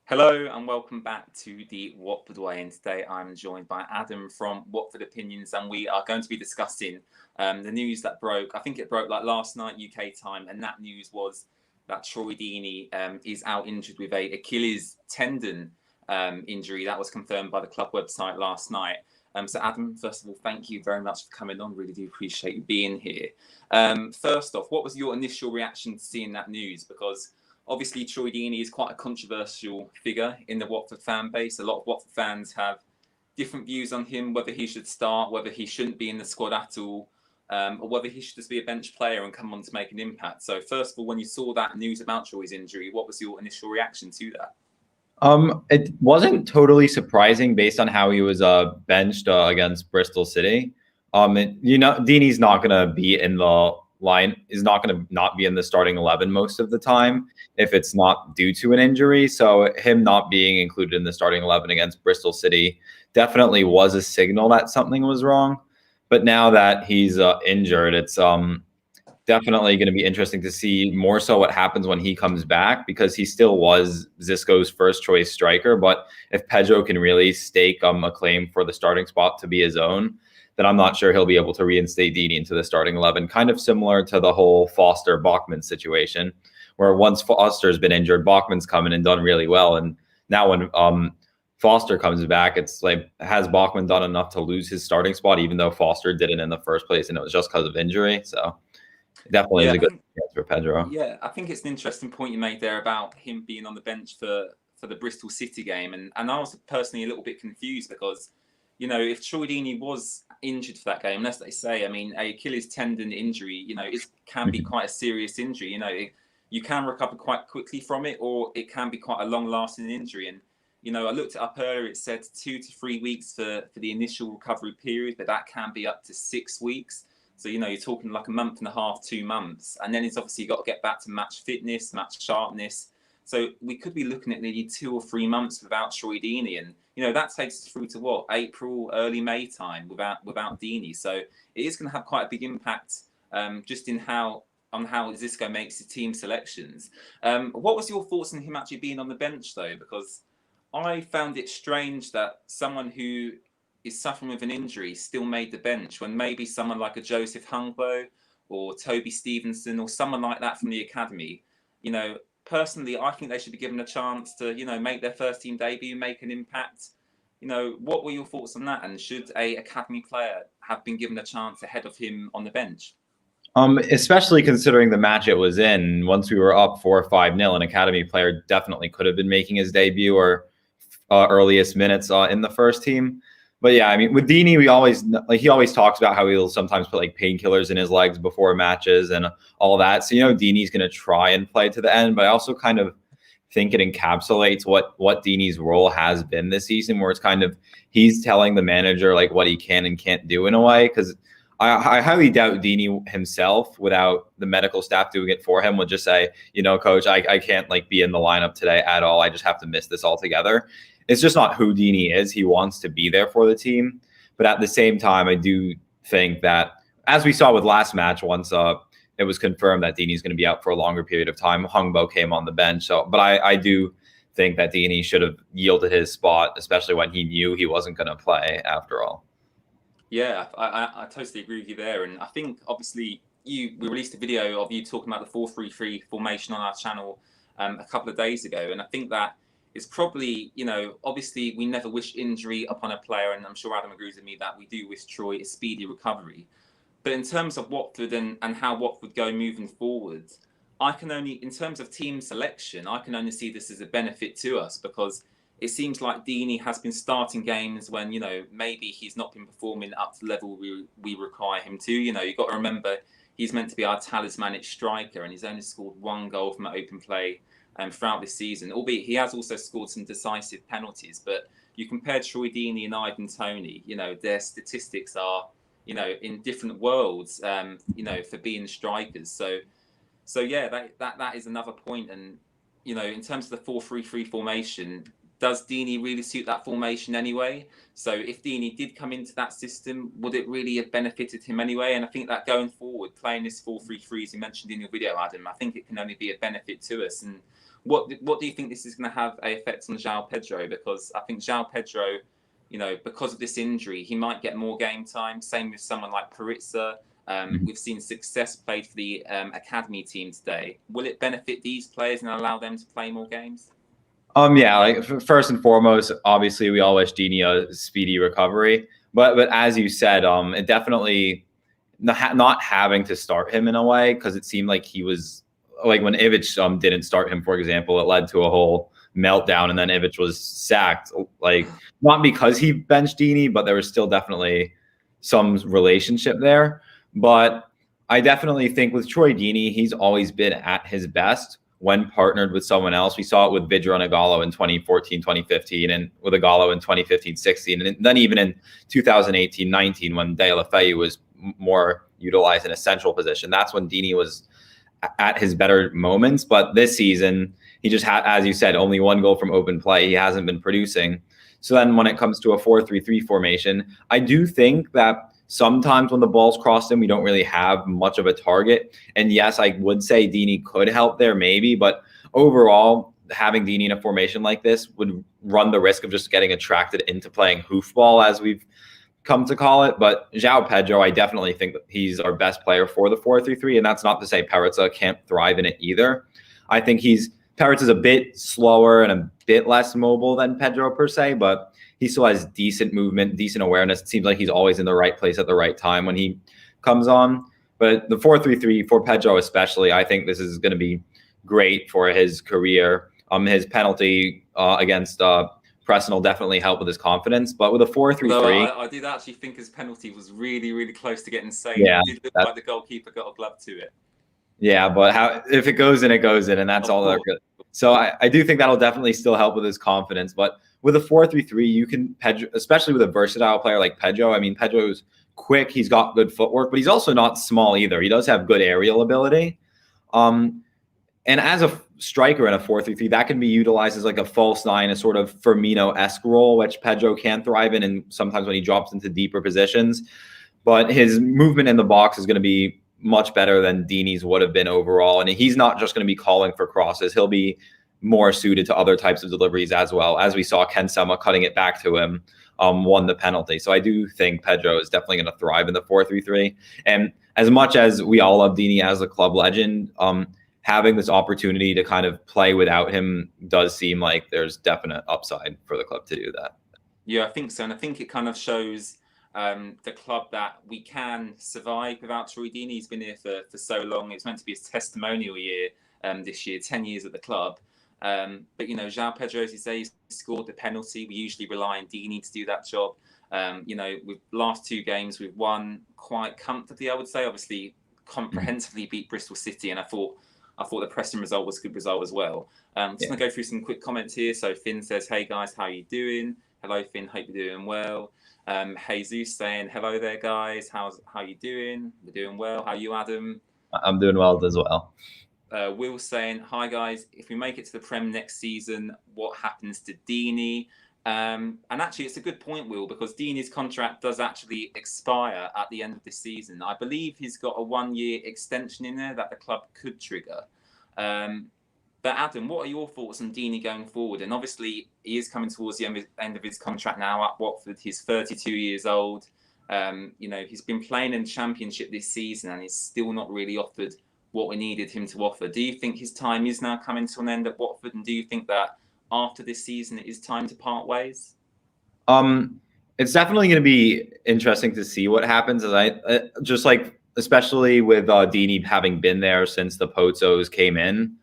Hello and welcome back to the Watford Way. And today I'm joined by Adam from Watford Opinions, and we are going to be discussing the news that broke. I think it broke like last night UK time, and that news was that Troy Deeney is out injured with a Achilles Tendon injury. That was confirmed by the club website last night. So Adam, first of all, thank you very much for coming on. Really do appreciate you being here. First off, what was your initial reaction to seeing that news? Because obviously, Troy Deeney is quite a controversial figure in the Watford fan base. A lot of Watford fans have different views on him, whether he should start, whether he shouldn't be in the squad at all, or whether he should just be a bench player and come on to make an impact. So first of all, when you saw that news about Troy's injury, what was your initial reaction to that? It wasn't totally surprising based on how he was benched against Bristol City. Deeney's not going to be in the line, is not going to not be in the starting 11 most of the time if it's not due to an injury. So him not being included in the starting 11 against Bristol City definitely was a signal that something was wrong. But now that he's injured, it's definitely going to be interesting to see more so what happens when he comes back, because he still was Xisco's first choice striker. But if Pedro can really stake a claim for the starting spot to be his own, then I'm not sure he'll be able to reinstate Deeney into the starting 11. Kind of similar to the whole Foster-Bachmann situation, where once Foster's been injured, Bachmann's come in and done really well. And now when Foster comes back, it's like, has Bachmann done enough to lose his starting spot, even though Foster didn't in the first place, and it was just because of injury? So definitely is a good chance for Pedro. Yeah, I think it's an interesting point you made there about him being on the bench for the Bristol City game. And I was personally a little bit confused because, if Troy Deeney was injured for that game, as they say, I mean, a Achilles tendon injury, it can be quite a serious injury. You can recover quite quickly from it, or it can be quite a long-lasting injury. And, I looked it up earlier, it said 2 to 3 weeks for the initial recovery period, but that can be up to 6 weeks. So, you're talking like a month and a half, 2 months. And then it's obviously got to get back to match fitness, match sharpness. So we could be looking at nearly 2 or 3 months without Troy Deeney. And, that takes us through to what? April, early May time without Deeney. So it is going to have quite a big impact just on how Xisco makes his team selections. What was your thoughts on him actually being on the bench, though? Because I found it strange that someone who is suffering with an injury still made the bench when maybe someone like a Joseph Hungbo or Toby Stevenson or someone like that from the academy, personally, I think they should be given a chance to, make their first team debut, make an impact. What were your thoughts on that? And should a academy player have been given a chance ahead of him on the bench? Especially considering the match it was in. Once we were up 4 or 5-0, an academy player definitely could have been making his debut or earliest minutes in the first team. But yeah, I mean, with Deeney, he always talks about how he'll sometimes put like painkillers in his legs before matches and all that. So, Deeney's going to try and play to the end, but I also kind of think it encapsulates what Deeney's role has been this season, where it's kind of, he's telling the manager like what he can and can't do in a way. Because I highly doubt Deeney himself, without the medical staff doing it for him, would just say, coach, I can't like be in the lineup today at all. I just have to miss this altogether. It's just not who Deeney is. He wants to be there for the team. But at the same time, I do think that, as we saw with last match, once it was confirmed that Deeney's going to be out for a longer period of time, Hungbo came on the bench. But I do think that Deeney should have yielded his spot, especially when he knew he wasn't going to play after all. Yeah, I totally agree with you there. And I think, obviously, we released a video of you talking about the 4-3-3 formation on our channel a couple of days ago. And I think that is probably, obviously we never wish injury upon a player, and I'm sure Adam agrees with me that we do wish Troy a speedy recovery. But in terms of Watford and how Watford go moving forward, in terms of team selection, I can only see this as a benefit to us, because it seems like Deeney has been starting games when, maybe he's not been performing up to the level we require him to. You've got to remember, he's meant to be our talismanic striker, and he's only scored 1 goal from an open play throughout this season, albeit he has also scored some decisive penalties. But you compare Troy Deeney and Ivan Toney, their statistics are, in different worlds, for being strikers. So yeah, that is another point. And, in terms of the 4-3-3 formation, does Deeney really suit that formation anyway? So if Deeney did come into that system, would it really have benefited him anyway? And I think that going forward, playing this 4-3-3, as you mentioned in your video, Adam, I think it can only be a benefit to us. And what do you think this is going to have an effect on João Pedro? Because I think João Pedro, you know, because of this injury, he might get more game time. Same with someone like Paritza. We've seen success played for the academy team today. Will it benefit these players and allow them to play more games? Yeah, like first and foremost, obviously we all wish Deeney a speedy recovery. But as you said, it definitely not having to start him in a way, because it seemed like he was like when Ivic didn't start him, for example, it led to a whole meltdown, and then Ivic was sacked. Like not because he benched Deeney, but there was still definitely some relationship there. But I definitely think with Troy Deeney, he's always been at his best when partnered with someone else. We saw it with Vidra and Igalo in 2014, 2015, and with Igalo in 2015, 16. And then even in 2018, 19, when De La Feu was more utilized in a central position, that's when Deeney was at his better moments. But this season, he just had, as you said, only one goal from open play. He hasn't been producing. So then when it comes to a 4-3-3 formation, I do think that sometimes when the ball's crossed in, we don't really have much of a target. And yes, I would say Deeney could help there maybe, but overall, having Deeney in a formation like this would run the risk of just getting attracted into playing hoofball, as we've come to call it. But João Pedro, I definitely think that he's our best player for the 4-3-3, and that's not to say Paritza can't thrive in it either. I think Paritza's a bit slower and a bit less mobile than Pedro per se, but he still has decent movement, decent awareness. It seems like he's always in the right place at the right time when he comes on. But the 4-3-3 for Pedro especially, I think this is going to be great for his career. His penalty against Preston will definitely help with his confidence. But with a 4-3-3... I did actually think his penalty was really, really close to getting saved. Yeah, it did look like the goalkeeper got a glove to it. Yeah, but if it goes in, it goes in, and that's all they're good. So I do think that'll definitely still help with his confidence. But with a 4-3-3, you can, especially with a versatile player like Pedro. I mean, Pedro's quick. He's got good footwork, but he's also not small either. He does have good aerial ability. And as a striker in a 4-3-3, that can be utilized as like a false nine, a sort of Firmino-esque role, which Pedro can thrive in, and sometimes when he drops into deeper positions. But his movement in the box is going to be much better than Deeney's would have been overall. And he's not just going to be calling for crosses. He'll be more suited to other types of deliveries as well. As we saw Ken Sema cutting it back to him, won the penalty. So I do think Pedro is definitely going to thrive in the 4-3-3. And as much as we all love Deeney as a club legend, having this opportunity to kind of play without him does seem like there's definite upside for the club to do that. Yeah, I think so. And I think it kind of shows the club that we can survive without Troy Deeney. He's been here for so long. It's meant to be his testimonial year this year, 10 years at the club. But, you know, João Pedro, as you say, he's scored the penalty. We usually rely on Deeney to do that job. You know, with last two games, we've won quite comfortably, I would say. Obviously, comprehensively beat Bristol City, and I thought the Preston result was a good result as well. Just going to go through some quick comments here. So Finn says, hey guys, how are you doing? Hello, Finn, hope you're doing well. Jesus saying, hello there, guys. How you doing? We're doing well. How are you, Adam? I'm doing well as well. Will saying, hi guys, if we make it to the Prem next season, what happens to Deeney? And actually, it's a good point, Will, because Deeney's contract does actually expire at the end of this season. I believe he's got a 1-year extension in there that the club could trigger. But Adam, what are your thoughts on Deeney going forward? And obviously, he is coming towards the end of his contract now at Watford. He's 32 years old. You know, he's been playing in the Championship this season and he's still not really offered what we needed him to offer. Do you think his time is now coming to an end at Watford? And do you think that after this season, it is time to part ways? It's definitely going to be interesting to see what happens. As just like, especially with Deeney having been there since the Pozzos came in,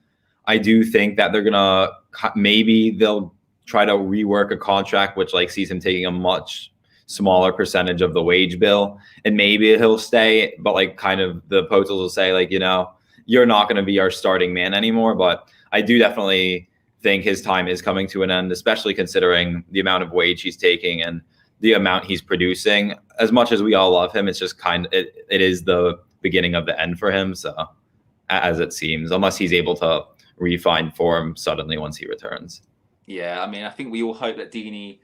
I do think that they're gonna they'll try to rework a contract which like sees him taking a much smaller percentage of the wage bill, and maybe he'll stay. But like, kind of the Pozzos will say, like, you know, you're not going to be our starting man anymore. But I do definitely think his time is coming to an end, especially considering the amount of wage he's taking and the amount he's producing. As much as we all love him, it's just it is the beginning of the end for him. So, as it seems, unless he's able to refine form suddenly once he returns. Yeah, I mean, I think we all hope that Deeney,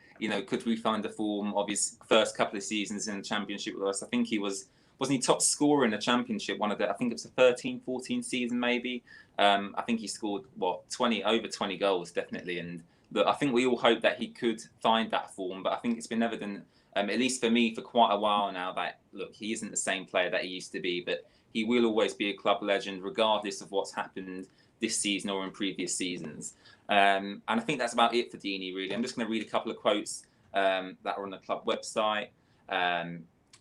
could refind the form of his first couple of seasons in the Championship with us. I think he wasn't he top scorer in the Championship? I think it was the 13-14 season maybe. I think he scored, over 20 goals, definitely. And look, I think we all hope that he could find that form, but I think it's been evident, at least for me, for quite a while now, that, look, he isn't the same player that he used to be, but he will always be a club legend, regardless of what's happened this season or in previous seasons. And I think that's about it for Deeney, really. I'm just going to read a couple of quotes that are on the club website.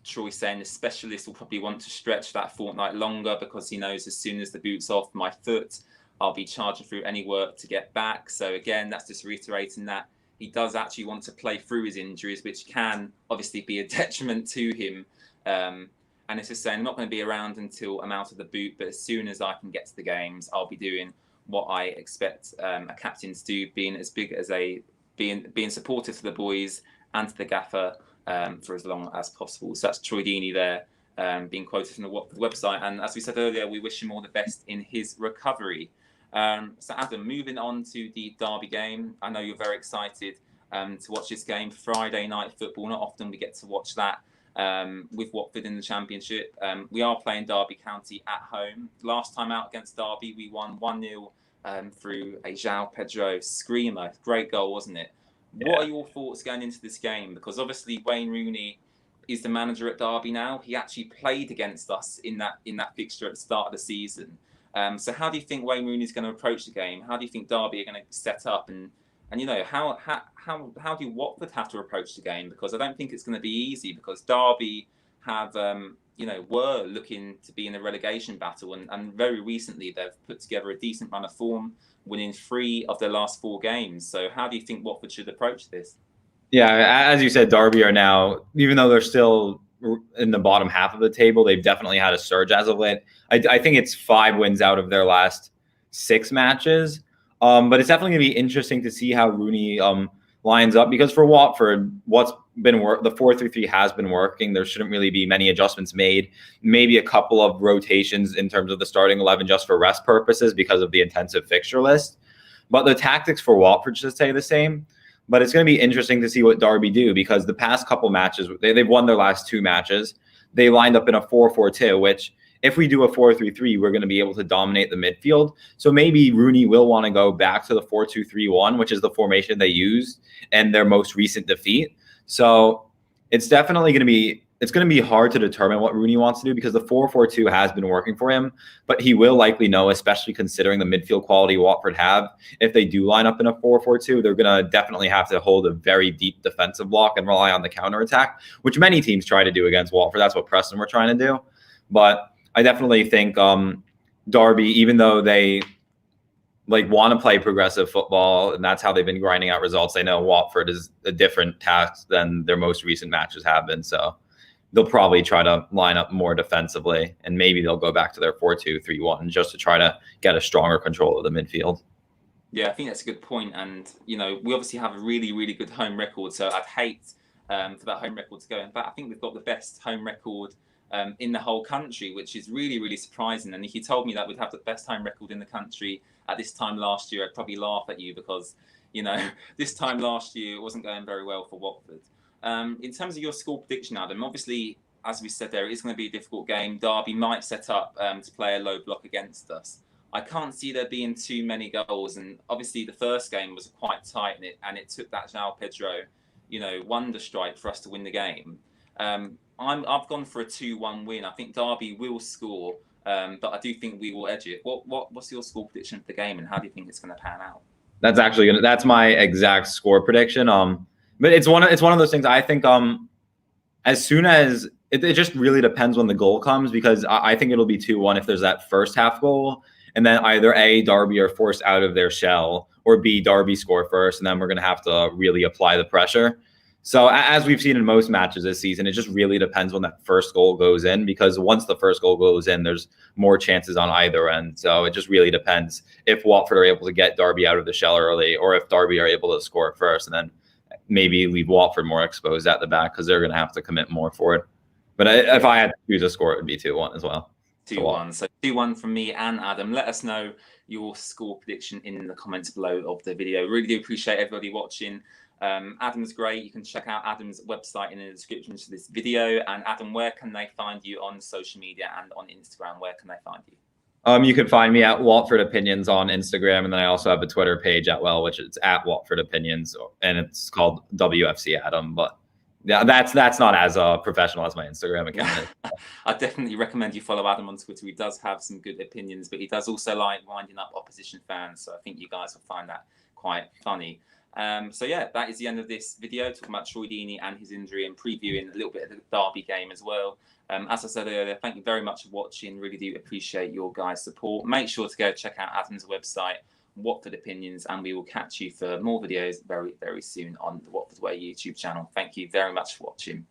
Troy saying the specialist will probably want to stretch that fortnight longer because he knows as soon as the boot's off my foot, I'll be charging through any work to get back. So again, that's just reiterating that he does actually want to play through his injuries, which can obviously be a detriment to him. And it's just saying, I'm not going to be around until I'm out of the boot, but as soon as I can get to the games, I'll be doing what I expect a captain to do, being as big as being supportive to the boys and to the gaffer for as long as possible. So that's Troy Deeney there, being quoted from the website. And as we said earlier, we wish him all the best in his recovery. So Adam, moving on to the Derby game. I know you're very excited to watch this game. Friday night football. Not often we get to watch that with Watford in the Championship. We are playing Derby County at home. Last time out against Derby, we won 1-0 through a João Pedro screamer. Great goal, wasn't it? Yeah. What are your thoughts going into this game? Because obviously Wayne Rooney is the manager at Derby now. He actually played against us in that fixture at the start of the season. So how do you think Wayne Rooney is going to approach the game? How do you think Derby are going to set up? And how do Watford have to approach the game? Because I don't think it's going to be easy, because Derby have were looking to be in a relegation battle, and very recently they've put together a decent run of form, winning 3 of their last 4 games. So how do you think Watford should approach this? Yeah, as you said, Derby are now, even though they're still in the bottom half of the table, they've definitely had a surge as of late. I think it's 5 wins out of their last 6 matches. But it's definitely going to be interesting to see how Rooney lines up, because for Watford, what's been the 4-3-3 has been working. There shouldn't really be many adjustments made. Maybe a couple of rotations in terms of the starting 11 just for rest purposes because of the intensive fixture list. But the tactics for Watford should stay the same. But it's going to be interesting to see what Derby do, because the past couple matches, they've won their last 2 matches. They lined up in a 4-4-2, which if we do a 4-3-3, we're going to be able to dominate the midfield. So maybe Rooney will want to go back to the 4-2-3-1, which is the formation they used in their most recent defeat. So it's definitely going to be hard to determine what Rooney wants to do, because the 4-4-2 has been working for him. But he will likely know, especially considering the midfield quality Watford have, if they do line up in a 4-4-2, they're going to definitely have to hold a very deep defensive block and rely on the counterattack, which many teams try to do against Watford. That's what Preston were trying to do. But I definitely think Derby, even though they want to play progressive football, and that's how they've been grinding out results, they know Watford is a different task than their most recent matches have been. So they'll probably try to line up more defensively, and maybe they'll go back to their 4-2-3-1 just to try to get a stronger control of the midfield. Yeah, I think that's a good point. And, we obviously have a really, really good home record. So I'd hate for that home record to go. In fact, I think we've got the best home record in the whole country, which is really, really surprising. And if you told me that we'd have the best home record in the country at this time last year, I'd probably laugh at you, because, this time last year it wasn't going very well for Watford. In terms of your score prediction, Adam, obviously, as we said there, it is going to be a difficult game. Derby might set up to play a low block against us. I can't see there being too many goals. And obviously the first game was quite tight, and it took that João Pedro, wonder strike for us to win the game. I've gone for a 2-1 win. I think Derby will score, but I do think we will edge it. What's your score prediction for the game, and how do you think it's going to pan out? That's my exact score prediction. But it's one of those things. I think as soon as it just really depends when the goal comes, because I think it'll be 2-1 if there's that first half goal, and then either A, Derby are forced out of their shell, or B, Derby score first, and then we're going to have to really apply the pressure. So as we've seen in most matches this season, it just really depends when that first goal goes in, because once the first goal goes in, there's more chances on either end. So it just really depends if Watford are able to get Derby out of the shell early, or if Derby are able to score first and then maybe leave Watford more exposed at the back, because they're going to have to commit more for it. But if I had to choose a score, it would be 2-1 as well. 2-1. So 2-1 from me and Adam. Let us know your score prediction in the comments below of the video. Really do appreciate everybody watching. Adam's great. You can check out Adam's website in the description to this video. And Adam, where can they find you on social media and on Instagram? Where can they find you? You can find me at Watford Opinions on Instagram, and then I also have a Twitter page which is at Watford Opinions, and it's called WFC Adam. But yeah, that's not as professional as my Instagram account is. I definitely recommend you follow Adam on Twitter. He does have some good opinions, but he does also like winding up opposition fans. So I think you guys will find that quite funny. So yeah, that is the end of this video, talking about Troy Deeney and his injury and previewing a little bit of the Derby game as well. As I said earlier, thank you very much for watching. Really do appreciate your guys' support. Make sure to go check out Adam's website, Watford Opinions, and we will catch you for more videos very, very soon on the Watford Way YouTube channel. Thank you very much for watching.